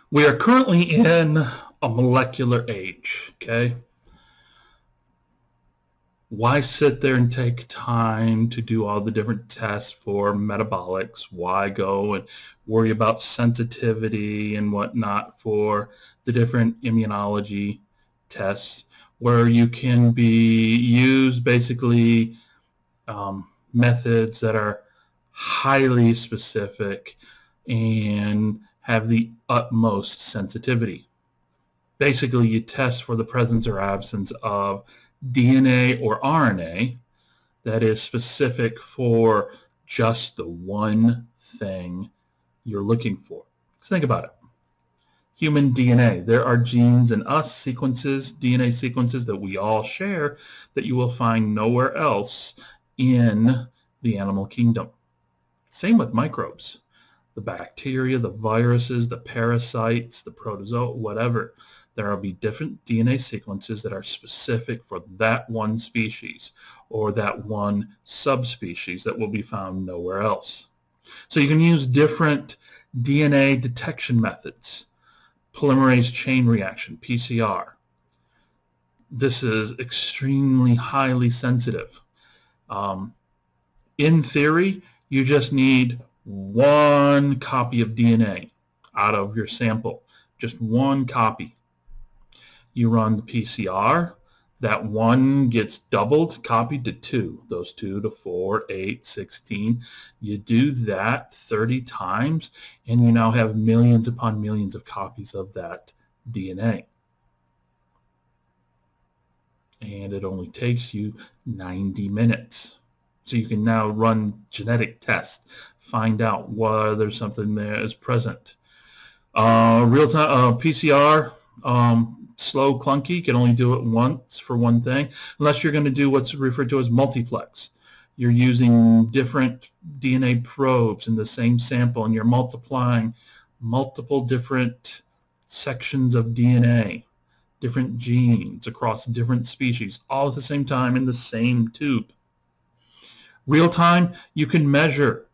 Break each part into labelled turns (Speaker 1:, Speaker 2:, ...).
Speaker 1: We are currently in a molecular age, okay? Why sit there and take time to do all the different tests for metabolics? Why go and worry about sensitivity and whatnot for the different immunology tests where you can use basically methods that are highly specific and have the utmost sensitivity. Basically, you test for the presence or absence of DNA or RNA that is specific for just the one thing you're looking for. Think about it. Human DNA. There are genes in us, sequences, DNA sequences that we all share that you will find nowhere else in the animal kingdom. Same with microbes. The bacteria, the viruses, the parasites, the protozoa, whatever. There will be different DNA sequences that are specific for that one species or that one subspecies that will be found nowhere else. So you can use different DNA detection methods. Polymerase chain reaction, PCR. This is extremely highly sensitive. In theory, you just need one copy of DNA out of your sample, just one copy. You run the PCR, that one gets doubled, copied to 2, those 2 to 4, 8, 16. You do that 30 times, and you now have millions upon millions of copies of that DNA. And it only takes you 90 minutes. So you can now run genetic tests, find out whether something there is present. Real-time PCR, slow, clunky, can only do it once for one thing, unless you're going to do what's referred to as multiplex. You're using different DNA probes in the same sample, and you're multiplying multiple different sections of DNA, different genes across different species, all at the same time in the same tube. Real time, you can measure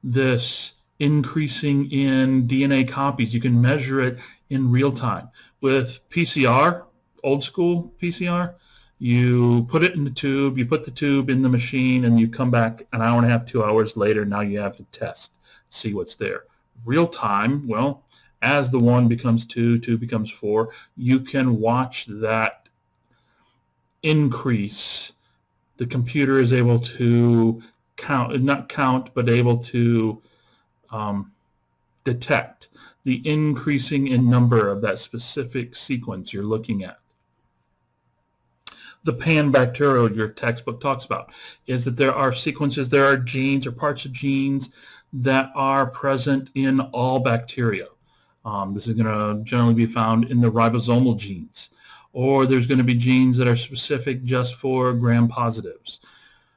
Speaker 1: this increasing in DNA copies. You can measure it in real time. With PCR, old school PCR, you put it in the tube, you put the tube in the machine, and you come back an hour and a half, 2 hours later. Now you have to test, see what's there. Real time, well, as the 1 becomes 2, 2 becomes 4, you can watch that increase. The computer is able to not count, but able to detect the increasing in number of that specific sequence you're looking at. The pan-bacterial your textbook talks about is that there are sequences, there are genes or parts of genes that are present in all bacteria. This is going to generally be found in the ribosomal genes. Or there's going to be genes that are specific just for gram-positives.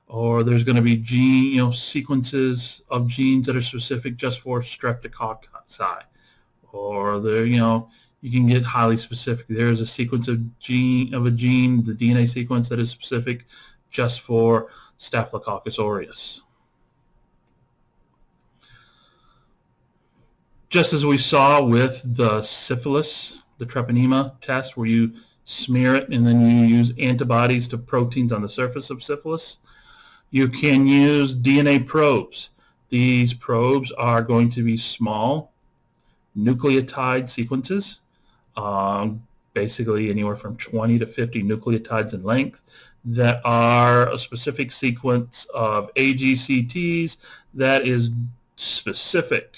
Speaker 1: Or there's going to be sequences of genes that are specific just for streptococci. Or you can get highly specific. There's a sequence of a gene, the DNA sequence that is specific just for Staphylococcus aureus. Just as we saw with the syphilis, the treponema test, where you smear it and then you use antibodies to proteins on the surface of syphilis, you can use DNA probes. These probes are going to be small nucleotide sequences, basically anywhere from 20 to 50 nucleotides in length, that are a specific sequence of AGCTs that is specific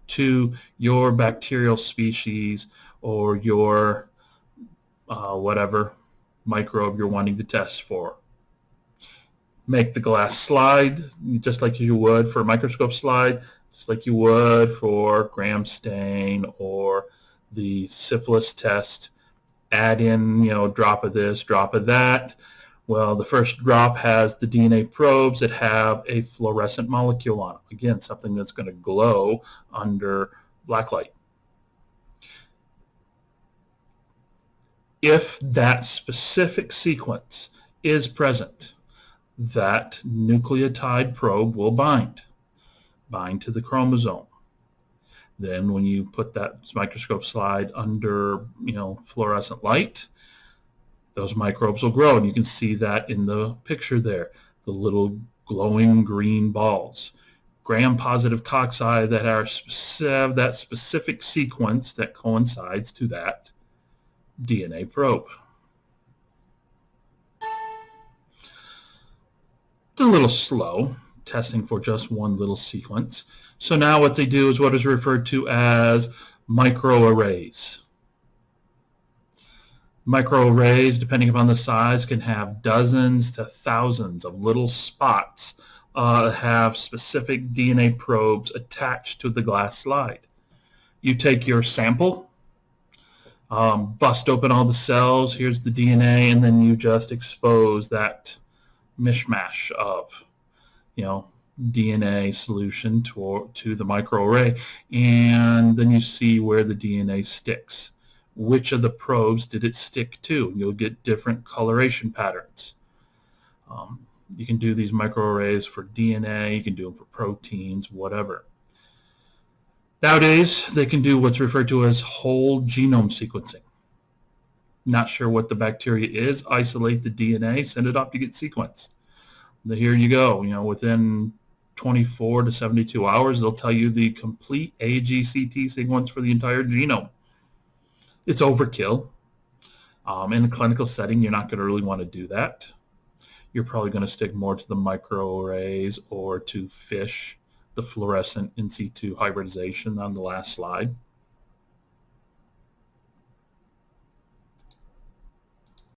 Speaker 1: to your bacterial species or your whatever microbe you're wanting to test for. Make the glass slide just like you would for a microscope slide, just like you would for gram stain or the syphilis test. Add in, drop of this, drop of that. Well, the first drop has the DNA probes that have a fluorescent molecule on it. Again, something that's going to glow under black light. If that specific sequence is present, that nucleotide probe will bind to the chromosome. Then when you put that microscope slide under, fluorescent light, those microbes will grow, and you can see that in the picture there, the little glowing green balls. Gram-positive cocci that have that specific sequence that coincides to that DNA probe. It's a little slow, testing for just one little sequence. So now what they do is what is referred to as microarrays. Microarrays, depending upon the size, can have dozens to thousands of little spots have specific DNA probes attached to the glass slide. You take your sample, bust open all the cells, here's the DNA, and then you just expose that mishmash of, DNA solution to the microarray, and then you see where the DNA sticks. Which of the probes did it stick to? You'll get different coloration patterns. You can do these microarrays for DNA, you can do them for proteins, whatever. Nowadays, they can do what's referred to as whole genome sequencing. Not sure what the bacteria is, isolate the DNA, send it off to get sequenced. Here you go, within 24 to 72 hours, they'll tell you the complete AGCT sequence for the entire genome. It's overkill. In a clinical setting, you're not going to really want to do that. You're probably going to stick more to the microarrays or to FISH, the fluorescent in situ hybridization on the last slide.